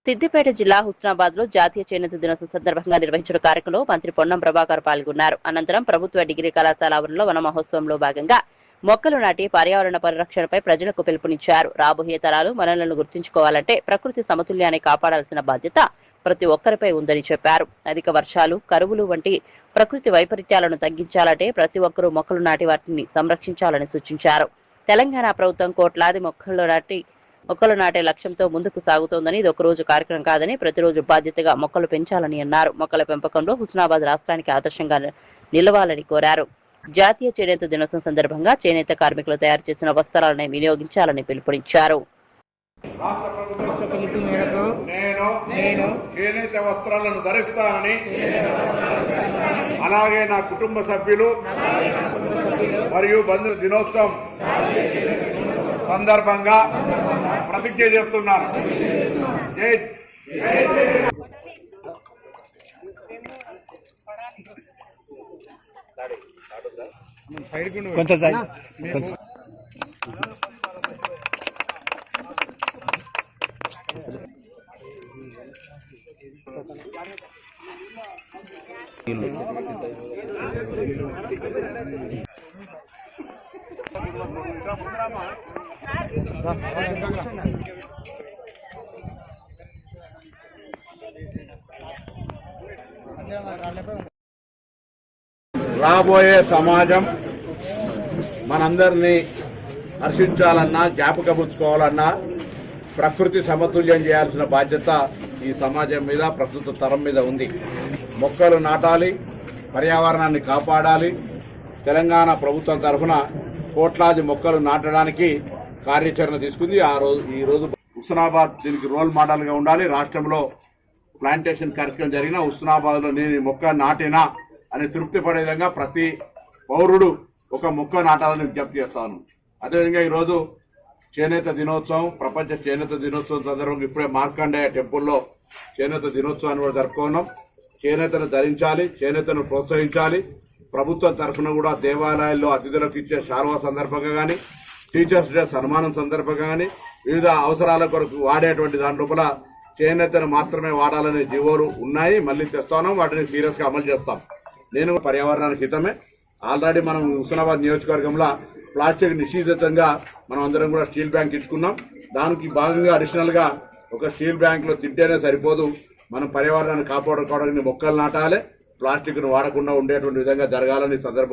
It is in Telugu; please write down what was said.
సిద్దిపేట జిల్లా హుస్నాబాద్ లో జాతీయ చేనేత దినోత్సవం సందర్భంగా నిర్వహించిన కార్యక్రమంలో మంత్రి పొన్నం ప్రభాకర్ పాల్గొన్నారు. అనంతరం ప్రభుత్వ డిగ్రీ కళాశాల ఆవరణలో వన మహోత్సవంలో భాగంగా మొక్కలు నాటి పర్యావరణ పరిరక్షణపై ప్రజలకు పిలుపునిచ్చారు. రాబోయే తరాలు మనలను గుర్తుంచుకోవాలంటే ప్రకృతి సమతుల్యాన్ని కాపాడాల్సిన బాధ్యత ప్రతి ఒక్కరిపై ఉందని చెప్పారు. అధిక వర్షాలు, కరువులు వంటి ప్రకృతి వైపరీత్యాలను తగ్గించాలంటే ప్రతి ఒక్కరూ మొక్కలు నాటి వాటిని సంరక్షించాలని సూచించారు. తెలంగాణ ప్రభుత్వం కోట్లాది మొక్కలు నాటే లక్ష్యంతో ముందుకు సాగుతోందని ఇది ఒకరోజు కార్యక్రమం కాదని ప్రతిరోజు బాధ్యతగా మొక్కలు పెంచాలని అన్నారు. మొక్కల పెంపకంలో హుస్నాబాద్ రాష్ట్రానికి ఆదర్శంగా నిలవాలని కోరారు. జాతీయ చేనేత దినోత్సవం సందర్భంగా చేనేత కార్మికులు తయారు చేసిన వస్త్రాలను వినియోగించాలని పిలుపునిచ్చారు. నేను చేనేత వస్త్రాలను ధరిస్తానని, అలాగే నా కుటుంబ సభ్యులు మరియు బంధువుల దినోత్సవం సందర్భంగా ప్రతిజ్ఞ చేస్తున్నాను. కొంచెం రాబోయే సమాజం మనందరినీ హర్షించాలన్నా, జ్ఞాపకపుచ్చుకోవాలన్నా ప్రకృతి సమతుల్యం చేయాల్సిన బాధ్యత ఈ సమాజం మీద, ప్రస్తుత తరం మీద ఉంది. మొక్కలు నాటాలి, పర్యావరణాన్ని కాపాడాలి. తెలంగాణ ప్రభుత్వం తరఫున కోట్లాది మొక్కలు నాటడానికి కార్యాచరణ తీసుకుంది. ఈరోజు హుస్నాబాద్ దీనికి రోల్ మోడల్గా ఉండాలి. రాష్ట్రంలో ప్లాంటేషన్ కార్యక్రమం జరిగిన హుస్నాబాద్లో నేను మొక్క నాటినా అని తృప్తి పడే విధంగా ప్రతి పౌరుడు ఒక మొక్క నాటాలని విజ్ఞప్తి చేస్తాను. అదేవిధంగా ఈరోజు చేనేత దినోత్సవం, ప్రపంచ చేనేత దినోత్సవం సందర్భంగా ఇప్పుడే మార్కండేయ టెంపుల్లో చేనేత దినోత్సవాన్ని కూడా జరుపుకున్నాం. చేనేతను ధరించాలి, చేనేతను ప్రోత్సహించాలి. ప్రభుత్వం తరఫున కూడా దేవాలయాల్లో అతిథులకు ఇచ్చే శాల్వా సందర్భంగా కానీ, టీచర్స్ డే సన్మానం సందర్భంగా కానీ, వివిధ అవసరాల కొరకు వాడేటువంటి దాని లోపల చేనేతను మాత్రమే వాడాలనే జీవోలు ఉన్నాయి. మళ్ళీ తెస్తాను, వాటిని సీరియస్గా అమలు చేస్తాం. నేను పర్యావరణానికి హితమే. ఆల్రెడీ మనం హుస్నాబాద్ నియోజకవర్గంలో ప్లాస్టిక్ నిషేధితంగా మనం అందరం కూడా స్టీల్ బ్యాంక్ ఇచ్చుకున్నాం. దానికి భాగంగా అడిషనల్గా ఒక స్టీల్ బ్యాంక్లో తింటేనే సరిపోదు, మనం పర్యావరణాన్ని కాపాడుకోవడానికి మొక్కలు నాటాలి, ప్లాస్టిక్ను వాడకుండా ఉండేటువంటి విధంగా జరగాలని సందర్భంగా